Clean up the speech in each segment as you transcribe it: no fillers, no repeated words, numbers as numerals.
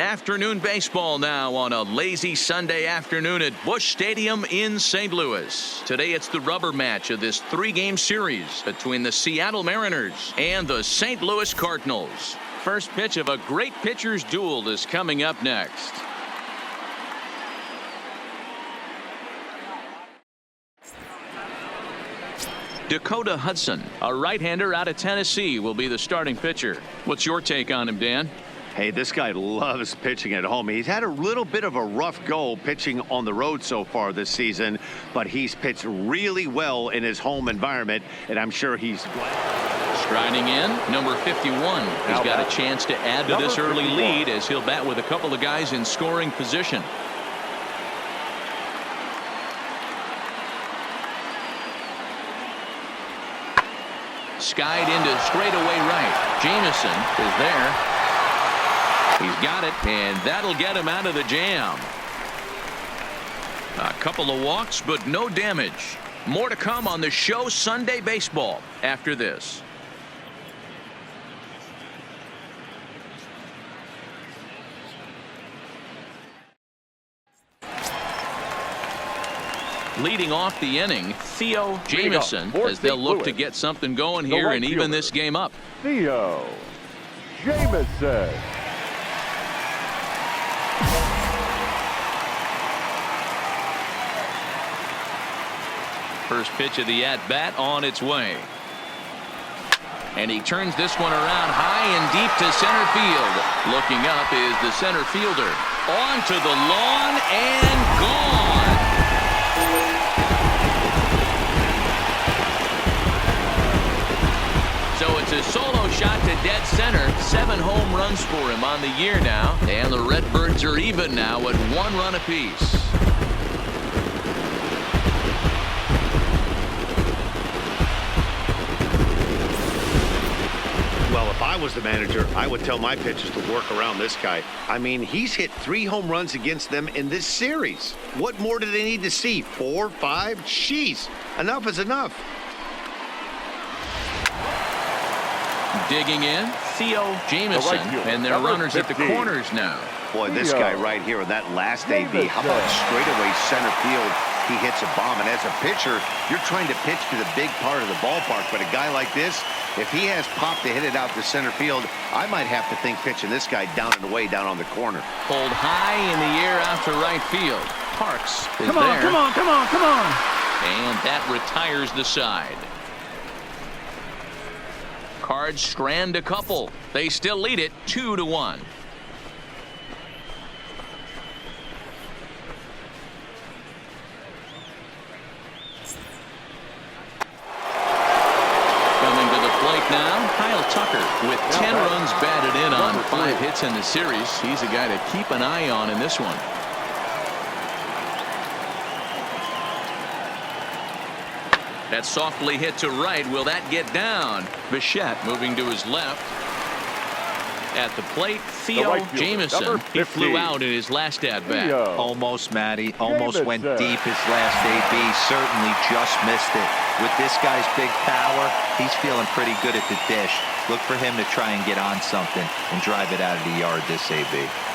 Afternoon baseball now on a lazy Sunday afternoon at Busch Stadium in St. Louis. Today it's the rubber match of this three-game series between the Seattle Mariners and the St. Louis Cardinals. First pitch of a great pitcher's duel is coming up next. Dakota Hudson, a right-hander out of Tennessee, will be the starting pitcher. What's your take on him, Dan? Hey, this guy loves pitching at home. He's had a little bit of a rough go pitching on the road so far this season, but he's pitched really well in his home environment, and I'm sure he's glad. Striding in, number 51. He's got a chance to add to this early lead as he'll bat with a couple of guys in scoring position. Skied into straightaway right. Jamison is there. He's got it, and that'll get him out of the jam. A couple of walks, but no damage. More to come on the show Sunday Baseball after this. Leading off the inning, Theo Jamison, as they'll look to get something going here and even this game up. Theo Jamison. First pitch of the at-bat on its way. And he turns this one around high and deep to center field. Looking up is the center fielder. On to the lawn and gone. So it's a solo shot to dead center. 7 home runs for him on the year now. And the Redbirds are even now at 1 run apiece. Well, if I was the manager, I would tell my pitchers to work around this guy. I mean, he's hit 3 home runs against them in this series. What more do they need to see? 4, 5? Jeez, enough is enough. Digging in, Theo Jamison, and their runners at the corners now. Boy, this guy right here in that last AB, how about straightaway center field? He hits a bomb, and as a pitcher, you're trying to pitch to the big part of the ballpark, but a guy like this, if he has pop to hit it out to center field, I might have to think pitching this guy down and away down on the corner. Pulled high in the air out to right field. Parks is there. Come on. And that retires the side. Cards strand a couple. They still lead it 2-1. With 10 runs batted in on 5 hits in the series. He's a guy to keep an eye on in this one. That's softly hit to right. Will that get down? Bichette moving to his left. At the plate, Theo Jamison. He flew out in his last at-bat. Almost, Matty. Almost went deep his last AB. Certainly just missed it. With this guy's big power, he's feeling pretty good at the dish. Look for him to try and get on something and drive it out of the yard this AB.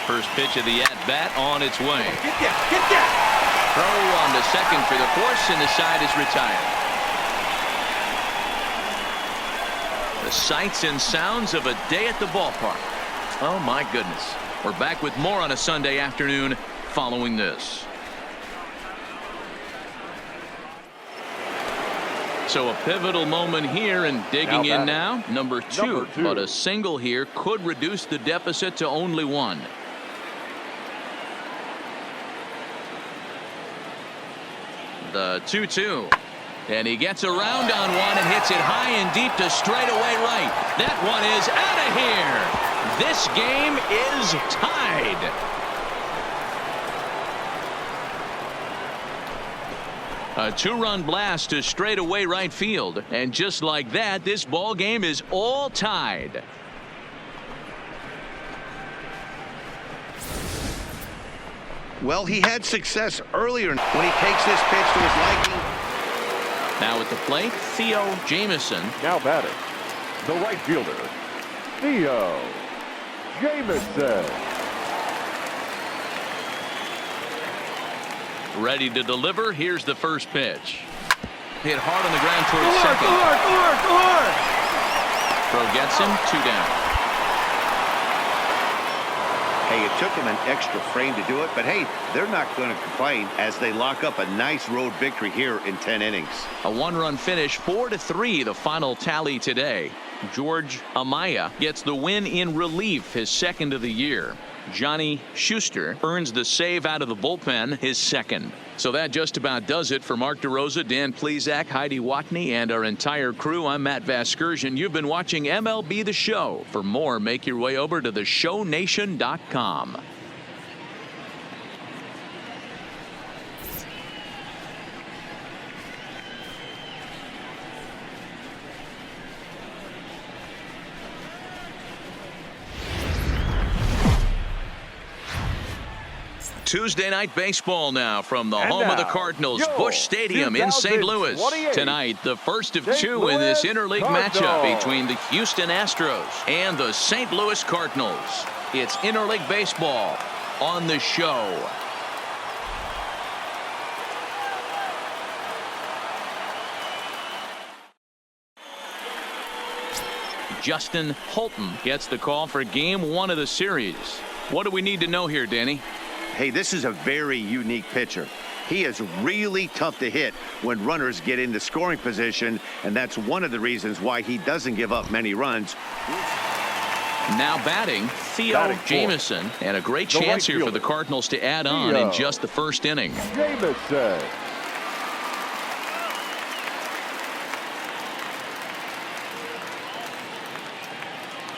First pitch of the at-bat on its way. Get that! Throw on to second for the force, and the side is retired. The sights and sounds of a day at the ballpark. Oh, my goodness. We're back with more on a Sunday afternoon following this. So a pivotal moment here, and digging in now, number two. But a single here could reduce the deficit to only 1. The 2-2. And he gets around on one and hits it high and deep to straightaway right. That one is out of here. This game is tied. A 2-run blast to straightaway right field. And just like that, this ball game is all tied. Well, he had success earlier when he takes this pitch to his liking. Now at the plate, Theo Jamison. Now batting, the right fielder, Theo Jamison. Ready to deliver. Here's the first pitch. Hit hard on the ground towards second. Go hard. Throw gets him. 2 down. Hey, it took him an extra frame to do it, but hey, they're not going to complain as they lock up a nice road victory here in 10 innings. A 1-run finish, 4-3, the final tally today. George Amaya gets the win in relief, his second of the year. Johnny Schuster earns the save out of the bullpen, his second. So that just about does it for Mark DeRosa, Dan Plesac, Heidi Watney, and our entire crew. I'm Matt Vasgersian. You've been watching MLB The Show. For more, make your way over to theshownation.com. Tuesday night baseball now from the home of the Cardinals, Busch Stadium in St. Louis. Tonight, the first of two in this interleague matchup between the Houston Astros and the St. Louis Cardinals. It's interleague baseball on the show. Justin Holton gets the call for game 1 of the series. What do we need to know here, Danny? Hey, this is a very unique pitcher. He is really tough to hit when runners get into scoring position, and that's one of the reasons why he doesn't give up many runs. Now batting, Theo Jamison, and a great chance here for the Cardinals to add on in just the first inning. Jamison.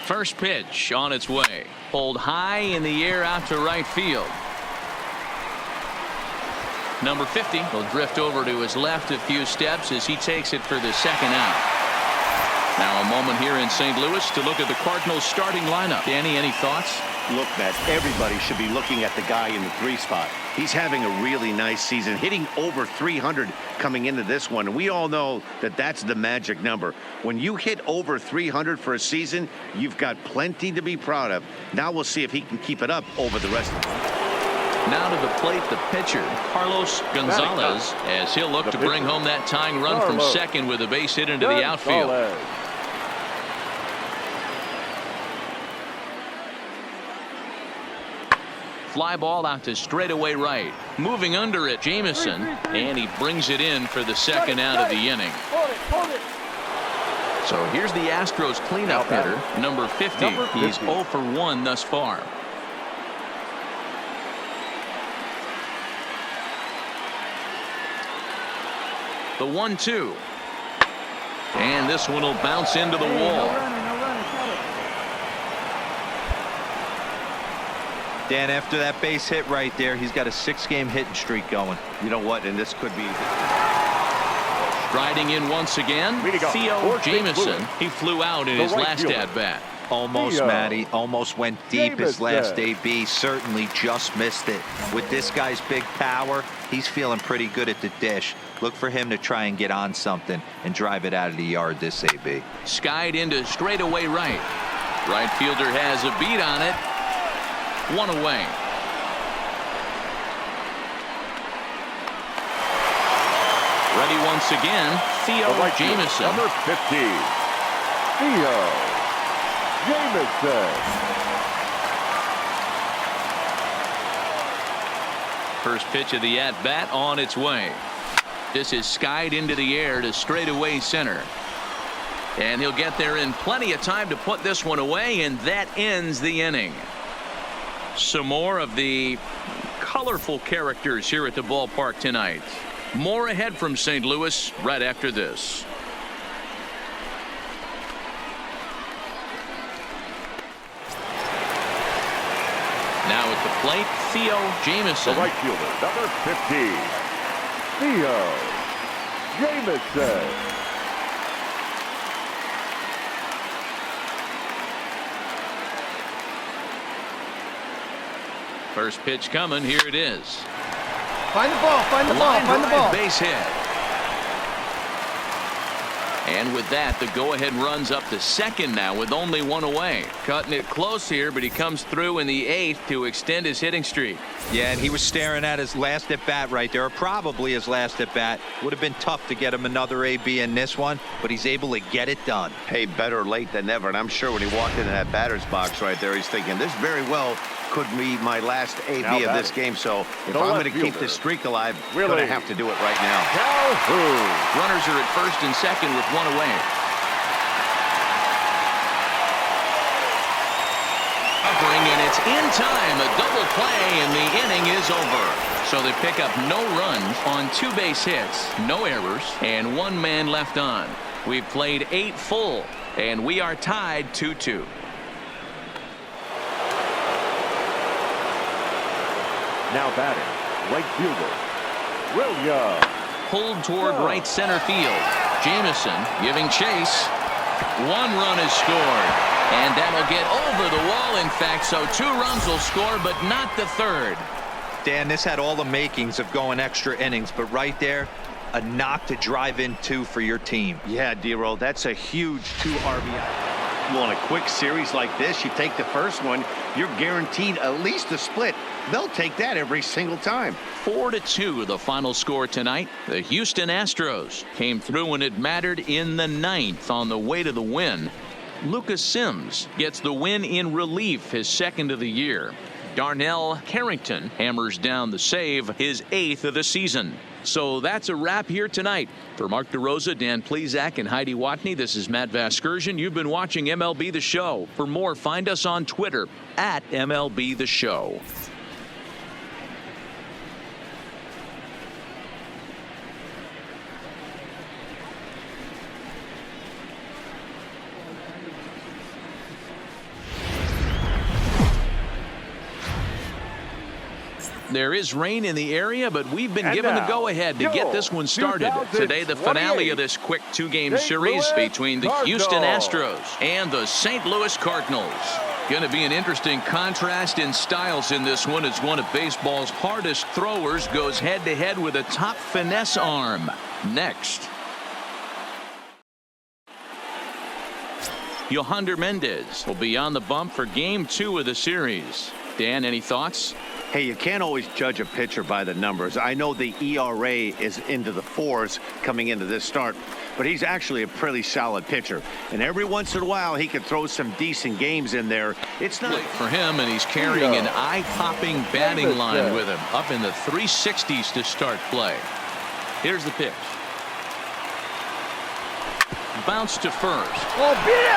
First pitch on its way. Pulled high in the air out to right field. Number 50 will drift over to his left a few steps as he takes it for the second out. Now a moment here in St. Louis to look at the Cardinals starting lineup. Danny, any thoughts? Look, Matt, everybody should be looking at the guy in the 3 spot. He's having a really nice season, hitting over 300 coming into this one. And we all know that that's the magic number. When you hit over 300 for a season, you've got plenty to be proud of. Now we'll see if he can keep it up over the rest of the year. Now to the plate, the pitcher, Carlos Gonzalez, as he'll look to bring home that tying run from second with a base hit into the outfield. Fly ball out to straightaway right. Moving under it, Jamison, and he brings it in for the second out of the inning. So here's the Astros cleanup hitter, number 50. He's 0 for 1 thus far. The 1-2. And this one will bounce into the wall. Dan, after that base hit right there, he's got a 6-game hitting streak going. You know what? And this could be. Striding in once again, Theo Jamison. He flew out in his last at-bat. Almost, Matty. Almost went deep his last AB. Certainly just missed it. With this guy's big power, he's feeling pretty good at the dish. Look for him to try and get on something and drive it out of the yard this AB. Skied into straightaway right. Right fielder has a beat on it. 1 away. Ready once again, Theo Jamison. Number 50, Theo Jamison. First pitch of the at-bat on its way. This is skied into the air to straightaway center. And he'll get there in plenty of time to put this one away, and that ends the inning. Some more of the colorful characters here at the ballpark tonight. More ahead from St. Louis right after this. Now at the plate, Theo Jamison. The right fielder, number 50, Theo Jamison. First pitch coming. Here it is. Find the ball. Find the ball. Find the ball. Base hit. And with that, the go-ahead runs up to second now with only one away. Cutting it close here, but he comes through in the 8th to extend his hitting streak. Yeah, and he was staring at his last at-bat right there, or probably his last at-bat. Would have been tough to get him another AB in this one, but he's able to get it done. Hey, better late than never. And I'm sure when he walked into that batter's box right there, he's thinking, this very well could be my last AB of this game. So if I'm going to keep this streak alive, I'm going to have to do it right now. Runners are at first and second with one away. And it's in time. A double play, and the inning is over. So they pick up no runs on 2 base hits, no errors, and 1 man left on. We've played 8 full, and we are tied 2-2. Now batting, right fielder, Williams. Pulled toward right center field. Jamison giving chase. 1 run is scored. And that'll get over the wall, in fact, so 2 runs will score, but not the 3rd. Dan, this had all the makings of going extra innings, but right there, a knock to drive in 2 for your team. Yeah, D-Roll, that's a huge 2 RBI. Well, in a quick series like this, you take the first one, you're guaranteed at least a split. They'll take that every single time. 4-2, the final score tonight. The Houston Astros came through when it mattered in the 9th on the way to the win. Lucas Sims gets the win in relief, his 2nd of the year. Darnell Carrington hammers down the save, his 8th of the season. So that's a wrap here tonight. For Mark DeRosa, Dan Plesac, and Heidi Watney, this is Matt Vasgersian. You've been watching MLB The Show. For more, find us on Twitter at MLB The Show. There is rain in the area, but we've been given the go-ahead to get this one started. Today, the finale of this quick 2-game series between the Houston Astros and the St. Louis Cardinals. Going to be an interesting contrast in styles in this one as one of baseball's hardest throwers goes head-to-head with a top finesse arm. Next. Yohander Mendez will be on the bump for Game 2 of the series. Dan, any thoughts? Hey, you can't always judge a pitcher by the numbers. I know the ERA is into the 4s coming into this start, but he's actually a pretty solid pitcher. And every once in a while, he can throw some decent games in there. It's not for him, and he's carrying an eye-popping batting line with him, up in the 360s to start play. Here's the pitch. Bounce to first. Oh, beat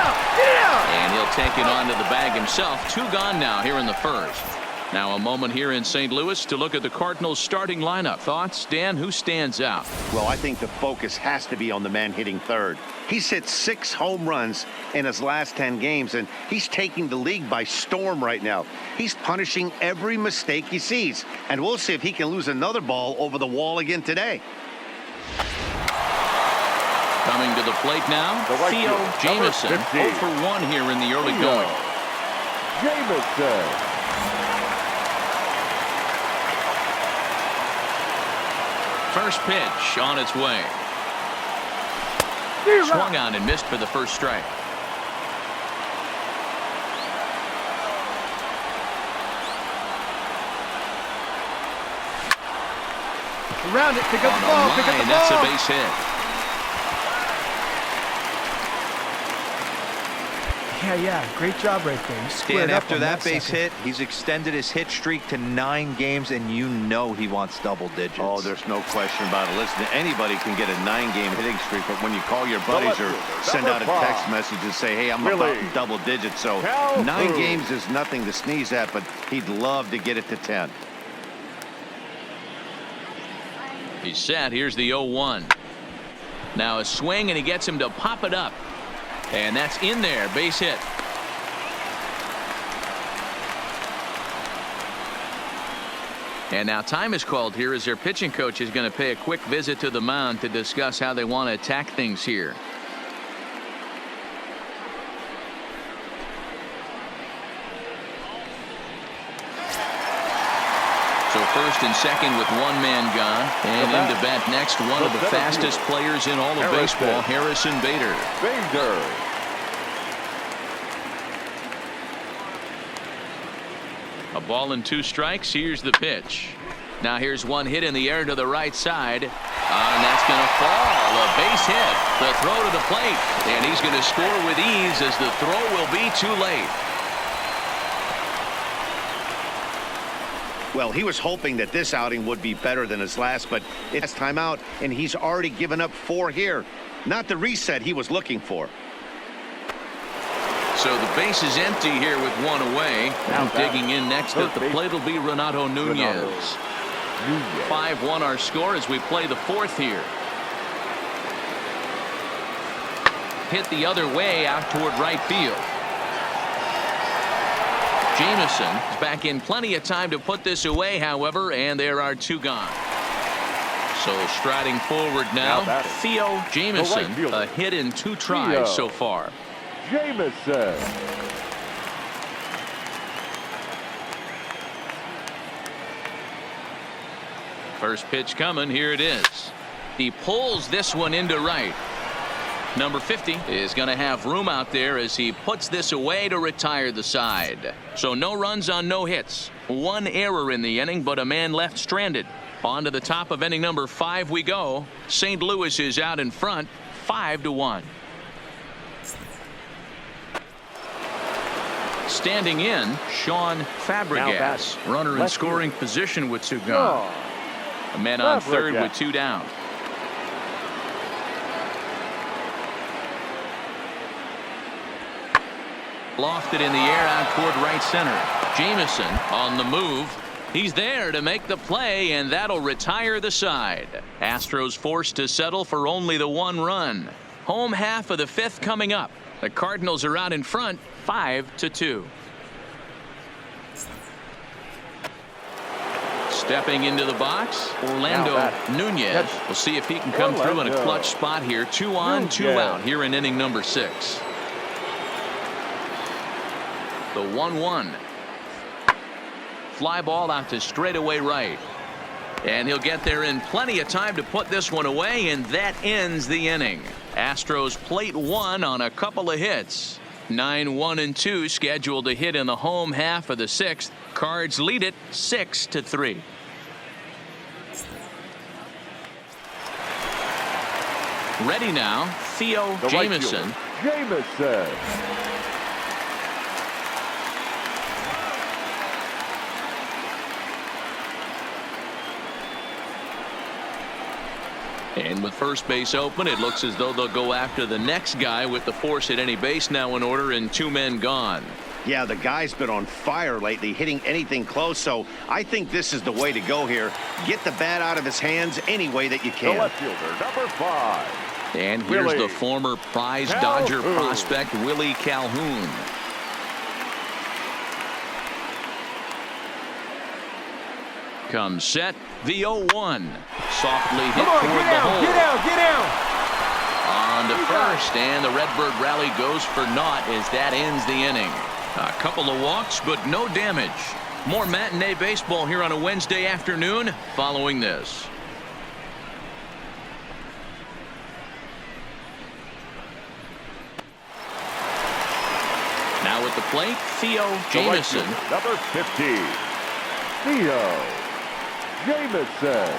And he'll take it onto the bag himself. 2 gone now here in the 1st. Now a moment here in St. Louis to look at the Cardinals starting lineup. Thoughts, Dan? Who stands out? Well, I think the focus has to be on the man hitting third. He's hit 6 home runs in his last 10 games, and he's taking the league by storm right now. He's punishing every mistake he sees, and we'll see if he can lose another ball over the wall again today. Coming to the plate now, Theo Jamison, 0 for 1 here in the early going. Jamison. First pitch on its way. Swung on and missed for the first strike. Around it, pick up the ball, pick up the ball. That's a base hit. Yeah, great job right there. Dan, after that base hit, he's extended his hit streak to 9 games, and you know he wants double digits. Oh, there's no question about it. Listen, anybody can get a 9-game hitting streak, but when you call your buddies or send out a text message and say, hey, I'm about double digits, so 9 games is nothing to sneeze at, but he'd love to get it to 10. He's set. Here's the 0-1. Now a swing, and he gets him to pop it up. And that's in there. Base hit. And now time is called here as their pitching coach is going to pay a quick visit to the mound to discuss how they want to attack things here. So So first and second with one man gone. And into bat next, one of the fastest players in all of baseball, Harrison Bader. A ball and 2 strikes. Here's the pitch. Now here's one hit in the air to the right side. And that's going to fall. A base hit. The throw to the plate. And he's going to score with ease as the throw will be too late. Well, he was hoping that this outing would be better than his last, but it's time out, and he's already given up 4 here. Not the reset he was looking for. So the base is empty here with one away. And digging in next at the plate will be Renato Nunez. 5-1 our score as we play the 4th here. Hit the other way out toward right field. Jameson is back in plenty of time to put this away, however, and there are 2 gone. So striding forward now Theo Jameson, a hit in 2 tries so far. Jameson. First pitch coming. Here it is. He pulls this one into right. Number 50 is going to have room out there as he puts this away to retire the side. So no runs on no hits. 1 error in the inning, but a man left stranded. On to the top of inning number 5 we go. St. Louis is out in front, 5-1. Standing in, Sean Fabregas. Runner in scoring position with 2 gone. A man on third with 2 down. Lofted in the air out toward right center. Jameson on the move. He's there to make the play, and that'll retire the side. Astros forced to settle for only the 1 run. Home half of the 5th coming up. The Cardinals are out in front, 5-2. Stepping into the box, Orlando Nunez. We'll see if he can come through in a clutch spot here. 2 on, 2 out here in inning number 6. The 1-1. Fly ball out to straightaway right. And he'll get there in plenty of time to put this one away, and that ends the inning. Astros plate 1 on a couple of hits. 9-1-2 scheduled to hit in the home half of the 6th. Cards lead it 6-3. Ready now, Theo Jameson. Jameson. And with first base open, it looks as though they'll go after the next guy with the force at any base now in order and 2 men gone. Yeah, the guy's been on fire lately, hitting anything close, so I think this is the way to go here. Get the bat out of his hands any way that you can. The left fielder, number 5. And here's the former prize Dodger prospect, Willie Calhoun. Comes set, the 0-1. Softly hit toward the hole. Get out. On to first, and the Redbird rally goes for naught as that ends the inning. A couple of walks, but no damage. More matinee baseball here on a Wednesday afternoon following this. Now at the plate, Theo Jameson. Number 50. Theo Jameson.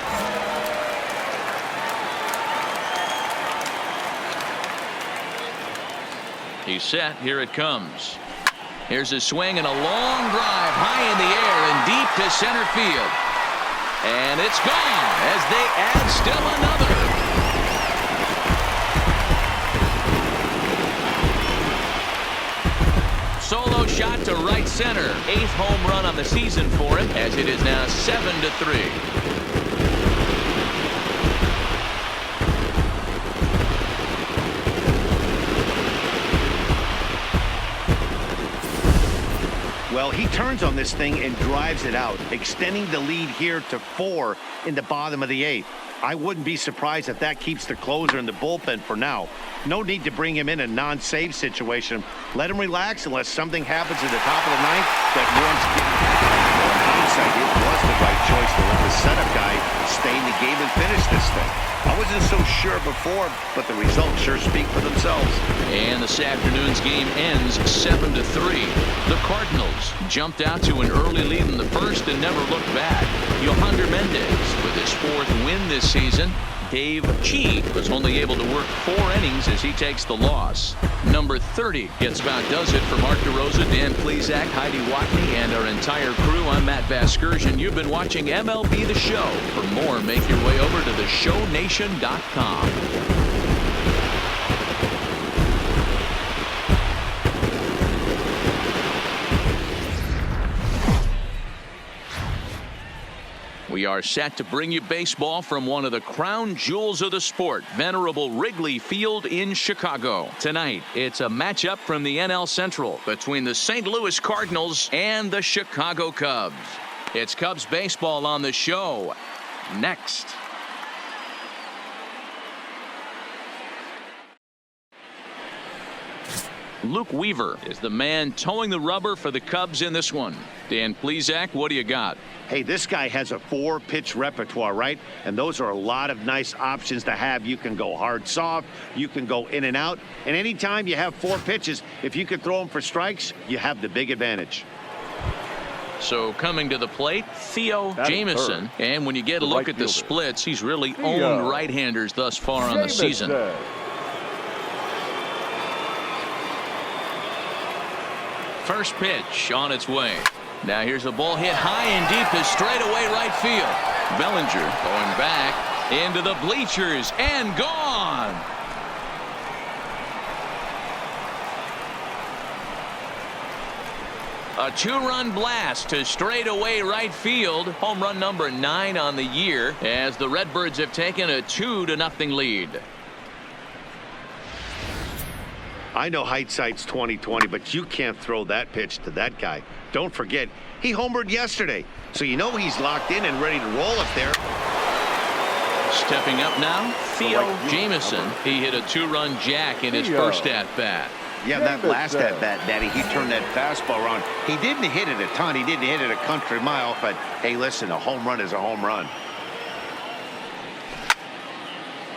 He's set. Here it comes. Here's a swing and a long drive high in the air and deep to center field. And it's gone as they add still another. Solo shot to right center. 8th home run on the season for him as it is now 7-3. Well, he turns on this thing and drives it out, extending the lead here to 4 in the bottom of the 8th. I wouldn't be surprised if that keeps the closer in the bullpen for now. No need to bring him in a non-save situation. Let him relax unless something happens at the top of the 9th that warrants hindsight, it was the right choice to let the setup guy stay in the game and finish this thing. I wasn't so sure before, but the results sure speak for themselves. And this afternoon's game ends 7-3. The Cardinals jumped out to an early lead in the first and never looked back. Yohander Mendez with his 4th win this season. Dave Chi was only able to work 4 innings as he takes the loss. Number 30 gets about does it for Mark DeRosa, Dan Plesac, Heidi Watney, and our entire crew. I'm Matt Vasgersian. You've been watching MLB The Show. For more, make your way over to theshownation.com. We are set to bring you baseball from one of the crown jewels of the sport, venerable Wrigley Field in Chicago. Tonight, it's a matchup from the NL Central between the St. Louis Cardinals and the Chicago Cubs. It's Cubs baseball on the show next. Luke Weaver is the man towing the rubber for the Cubs in this one. Dan Plesac, what do you got? Hey, this guy has a 4-pitch repertoire, right? And those are a lot of nice options to have. You can go hard, soft. You can go in and out. And anytime you have 4 pitches, if you can throw them for strikes, you have the big advantage. So coming to the plate, Theo Jamieson. And when you get a look at the splits, he's really owned right-handers thus far on the season. First pitch on its way. Now here's a ball hit high and deep to straightaway right field. Bellinger going back into the bleachers and gone. A 2-run blast to straightaway right field. Home run number 9 on the year as the Redbirds have taken a 2-0 lead. I know hindsight's 20/20, but you can't throw that pitch to that guy. Don't forget, he homered yesterday, so you know he's locked in and ready to roll up there. Stepping up now, Theo Jamieson. He hit a 2-run jack in his first at-bat. Yeah, that last at-bat, Daddy, he turned that fastball around. He didn't hit it a ton. He didn't hit it a country mile, but hey, listen, a home run is a home run.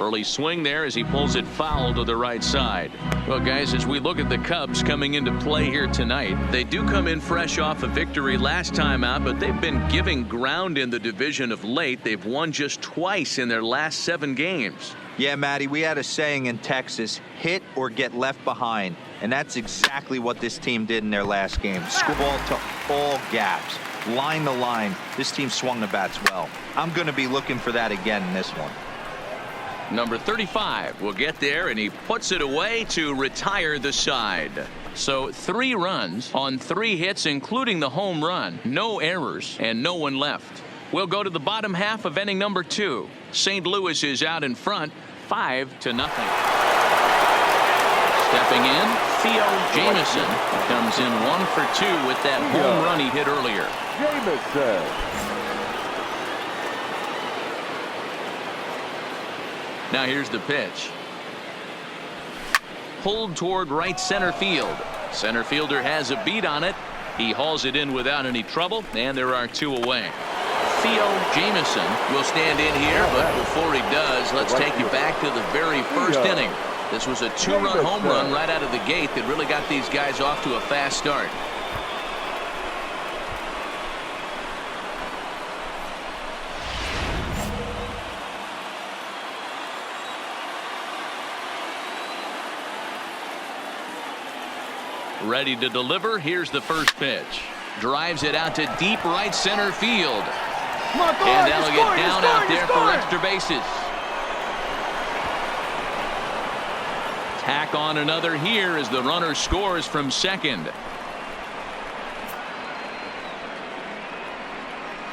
Early swing there as he pulls it foul to the right side. Well, guys, as we look at the Cubs coming into play here tonight, they do come in fresh off a victory last time out, but they've been giving ground in the division of late. They've won just twice in their last 7 games. Yeah, Matty, we had a saying in Texas, hit or get left behind. And that's exactly what this team did in their last game. Squibble to all gaps. Line the line. This team swung the bats well. I'm going to be looking for that again in this one. Number 35 will get there, and he puts it away to retire the side. So 3 runs on 3 hits, including the home run. No errors and no one left. We'll go to the bottom half of inning number 2. St. Louis is out in front, 5-0. Stepping in, Theo Jamieson comes in 1 for 2 with that home run he hit earlier. Now here's the pitch. Pulled toward right center field. Center fielder has a beat on it. He hauls it in without any trouble, and there are 2 away. Theo Jamieson will stand in here, but before he does, let's take you back to the very first inning. This was a 2-run home run right out of the gate that really got these guys off to a fast start. Ready to deliver. Here's the first pitch. Drives it out to deep right center field. And that'll get down out there for extra bases. Tack on another here as the runner scores from second.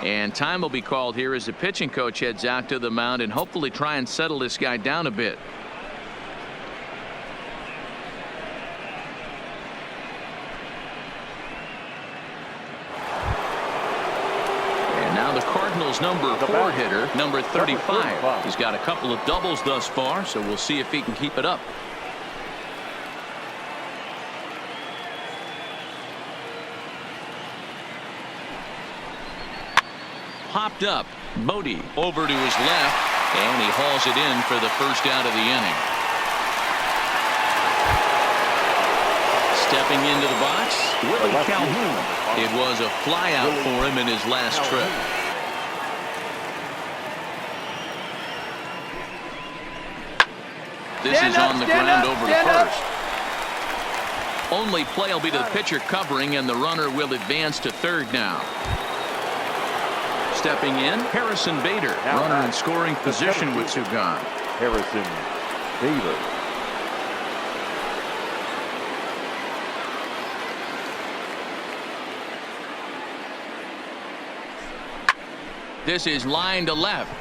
And time will be called here as the pitching coach heads out to the mound and hopefully try and settle this guy down a bit. Now the Cardinals' number 4 hitter, number 35. He's got a couple of doubles thus far, so we'll see if he can keep it up. popped up. Bodie over to his left, and he hauls it in for the first out of the inning. Stepping into the box, Willie Calhoun. It was a flyout for him in his last trip. This is on the ground over to first. Only play will be to the pitcher covering, and the runner will advance to third now. Stepping in, Harrison Bader, runner in scoring position with two gone. Harrison Bader. This is line to left,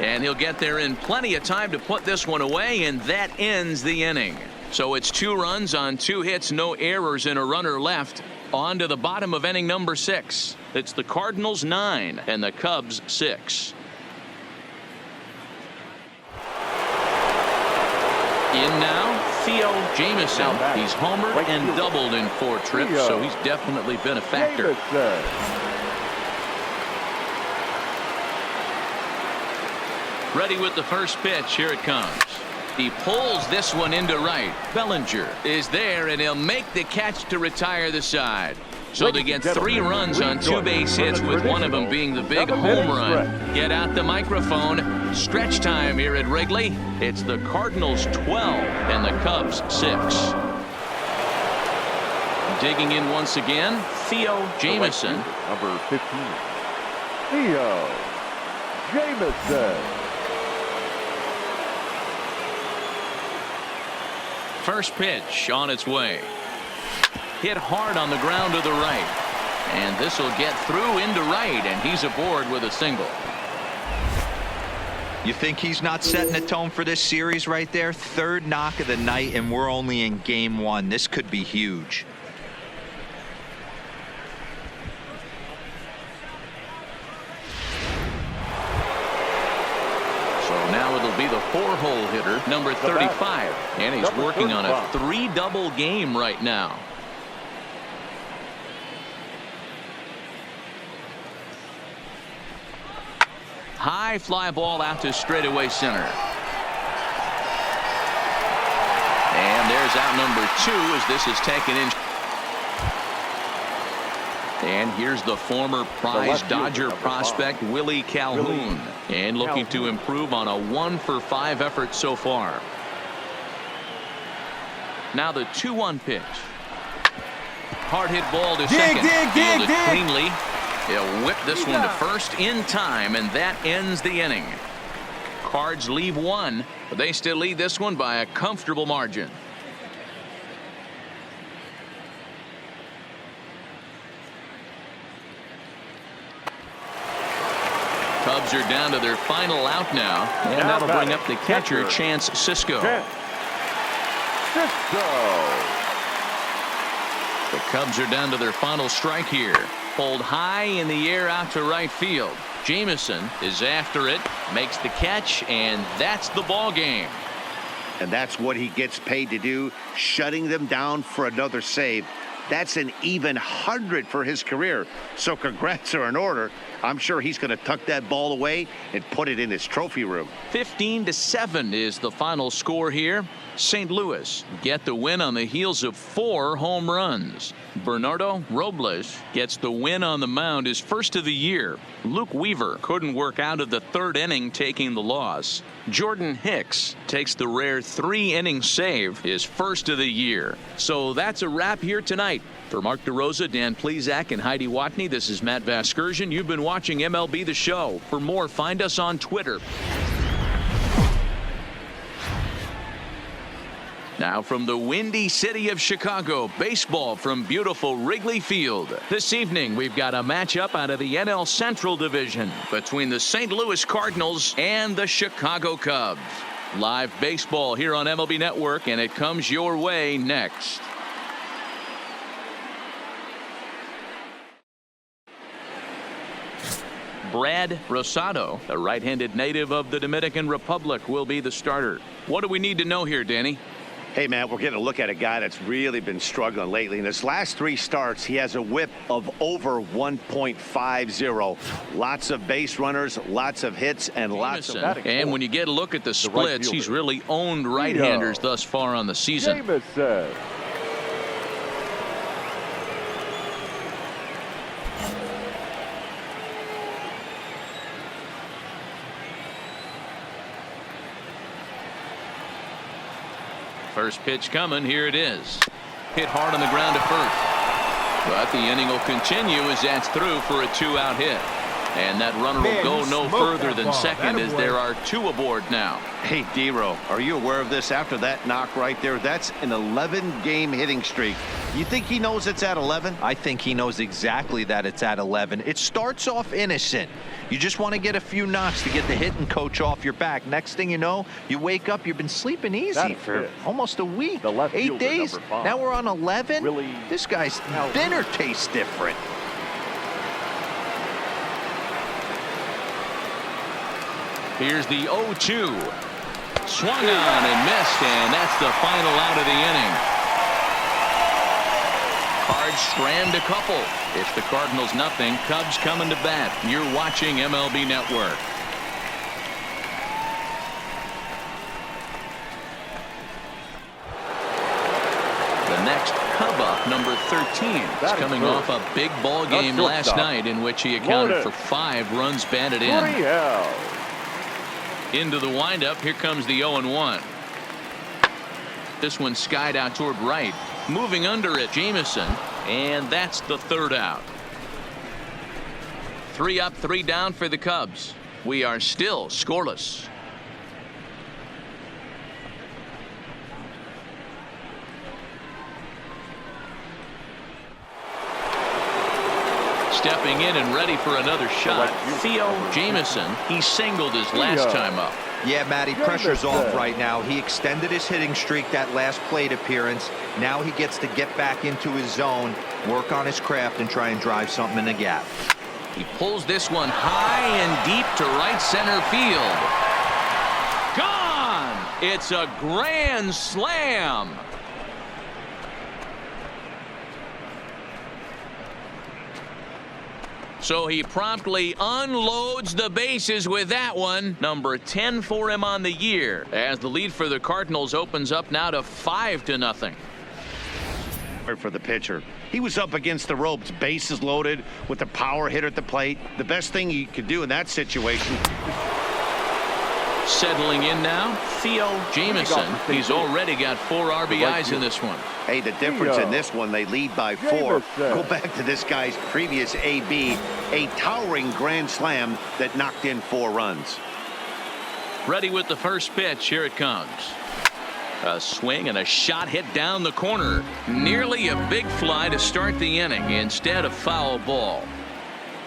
and he'll get there in plenty of time to put this one away, and that ends the inning. So it's 2 runs on 2 hits, no errors, and a runner left. On to the bottom of inning number 6. It's the Cardinals 9 and the Cubs 6. In now, Theo Jamison. He's homered and doubled in 4 trips, so he's definitely been a factor. Ready with the first pitch. Here it comes. He pulls this one into right. Bellinger is there, and he'll make the catch to retire the side. So they get 3 runs on 2 base hits, with one of them being the big home run. Get out the microphone. Stretch time here at Wrigley. It's the Cardinals 12 and the Cubs 6. Digging in once again, Theo Jamison. Number 15. Theo Jamison. First pitch on its way. Hit hard on the ground to the right. And this will get through into right, and he's aboard with a single. You think he's not setting the tone for this series right there? 3rd knock of the night, and we're only in game 1. This could be huge. Now it'll be the 4-hole hitter, number 35, and he's working on a 3-double game right now. High fly ball out to straightaway center. And there's out number 2 as this is taken in. And here's the former prize Dodger prospect Willie Calhoun, and looking to improve on a 1-for-5 effort so far. Now the 2-1 pitch. Hard hit ball to second. Fielded cleanly. He'll whip this one to first in time, and that ends the inning. Cards leave 1, but they still lead this one by a comfortable margin. Cubs are down to their final out now, and that'll bring up the catcher, Chance Sisco. The Cubs are down to their final strike here. Pulled high in the air out to right field. Jamison is after it, makes the catch, and that's the ball game. And that's what he gets paid to do, shutting them down for another save. That's an even 100 for his career. So congrats are in order. I'm sure he's going to tuck that ball away and put it in his trophy room. 15-7 is the final score here. St. Louis get the win on the heels of 4 home runs. Bernardo Robles gets the win on the mound, his first of the year. Luke Weaver couldn't work out of the 3rd inning, taking the loss. Jordan Hicks takes the rare 3-inning save, his first of the year. So that's a wrap here tonight. For Mark DeRosa, Dan Plesac, and Heidi Watney, this is Matt Vasgersian. You've been watching MLB The Show. For more, find us on Twitter. Now from the windy city of Chicago, baseball from beautiful Wrigley Field. This evening, we've got a matchup out of the NL Central Division between the St. Louis Cardinals and the Chicago Cubs. Live baseball here on MLB Network, and it comes your way next. Brad Rosado, a right-handed native of the Dominican Republic, will be the starter. What do we need to know here, Danny? Hey, man, we're getting a look at a guy that's really been struggling lately. In his last 3 starts, he has a whip of over 1.50. Lots of base runners, lots of hits, and lots of... And when you get a look at the splits, he's really owned right-handers thus far on the season. First pitch coming. Here it is. Hit hard on the ground to first. But the inning will continue as that's through for a 2-out hit. And that runner will go no further than second as there are 2 aboard now. Hey, D-Row, are you aware of this after that knock right there? That's an 11-game hitting streak. You think he knows it's at 11? I think he knows exactly that it's at 11. It starts off innocent. You just want to get a few knocks to get the hitting coach off your back. Next thing you know, you wake up, you've been sleeping easy for almost a week. 8 days. Now we're on 11. Really? This guy's dinner tastes different. Here's the 0-2. Swung on and missed, and that's the final out of the inning. Cards strand a couple. It's the Cardinals nothing. Cubs coming to bat. You're watching MLB Network. The next Cub up, number 13. Is coming off a big ball game last night in which he accounted for 5 runs batted in. Into the windup. Here comes the 0-1. This one skied out toward right. Moving under it, Jamison, and that's the 3rd out. 3 up, 3 down for the Cubs. We are still scoreless. Stepping in and ready for another shot, Theo Jamison. He singled his last time up. Yeah, Matty, pressure's off right now. He extended his hitting streak that last plate appearance. Now he gets to get back into his zone, work on his craft, and try and drive something in the gap. He pulls this one high and deep to right center field. Gone! It's a grand slam. So he promptly unloads the bases with that one. Number 10 for him on the year, as the lead for the Cardinals opens up now to 5-0. For the pitcher, he was up against the ropes, bases loaded with the power hitter at the plate. The best thing he could do in that situation. Settling in now, Theo Jamison. He's already got 4 RBIs in this one. Hey, the difference in this one, they lead by 4. Go back to this guy's previous AB, a towering grand slam that knocked in 4 runs. Ready with the first pitch. Here it comes. A swing and a shot hit down the corner. Nearly a big fly to start the inning. Instead, a foul ball.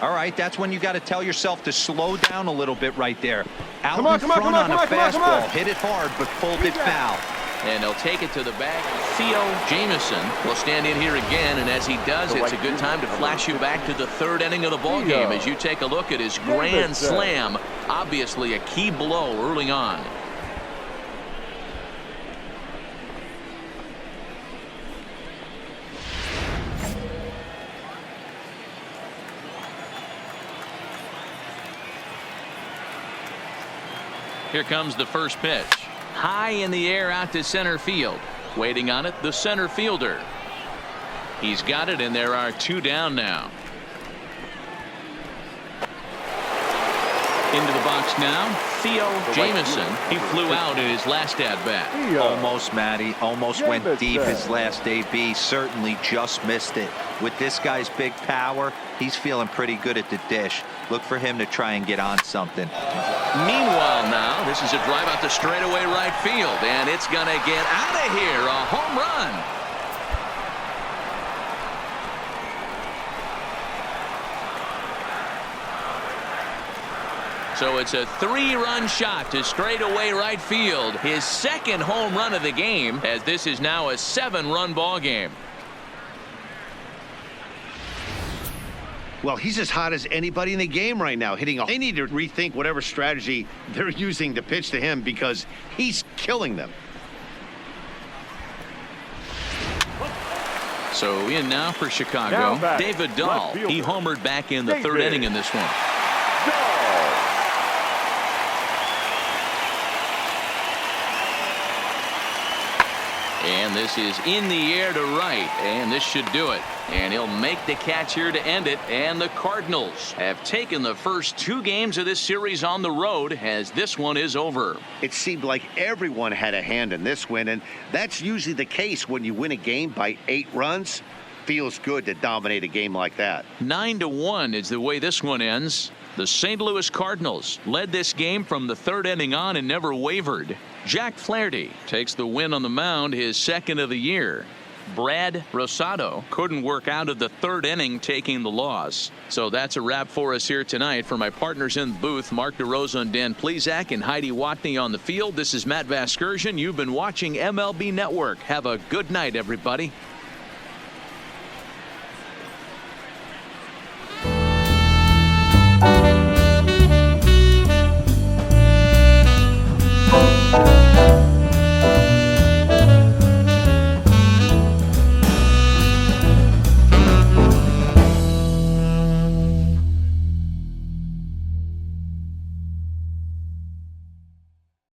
All right, that's when you got to tell yourself to slow down a little bit right there. Out in front on a fastball. Hit it hard, but pulled it foul. And they'll take it to the bag. Theo Jamison will stand in here again, and as he does, it's a good time to flash you back to the 3rd inning of the ball game as you take a look at his grand slam. Obviously a key blow early on. Here comes the first pitch. High in the air out to center field. Waiting on it, the center fielder. He's got it, and there are 2 down now. Into the box now, Theo Jamison. He flew out in his last at-bat. Almost, Matty. Almost went deep his last AB. Certainly just missed it. With this guy's big power, he's feeling pretty good at the dish. Look for him to try and get on something. Meanwhile now, this is a drive out to straightaway right field, and it's going to get out of here. A home run. So it's a 3-run shot to straightaway right field. His 2nd home run of the game, as this is now a 7-run ball game. Well, he's as hot as anybody in the game right now, hitting. They need to rethink whatever strategy they're using to pitch to him because he's killing them. So in now for Chicago, Now back, David left Dahl. fielder. He homered back in the third David inning in this one. Dahl. And this is in the air to right, and this should do it. And he'll make the catch here to end it. And the Cardinals have taken the first 2 games of this series on the road, as this one is over. It seemed like everyone had a hand in this win, and that's usually the case when you win a game by 8 runs. Feels good to dominate a game like that. 9-1 is the way this one ends. The St. Louis Cardinals led this game from the 3rd inning on and never wavered. Jack Flaherty takes the win on the mound, his 2nd of the year. Brad Rosado couldn't work out of the 3rd inning, taking the loss. So that's a wrap for us here tonight. For my partners in the booth, Mark DeRosa and Dan Plesac and Heidi Watney on the field, this is Matt Vasgersian. You've been watching MLB Network. Have a good night, everybody.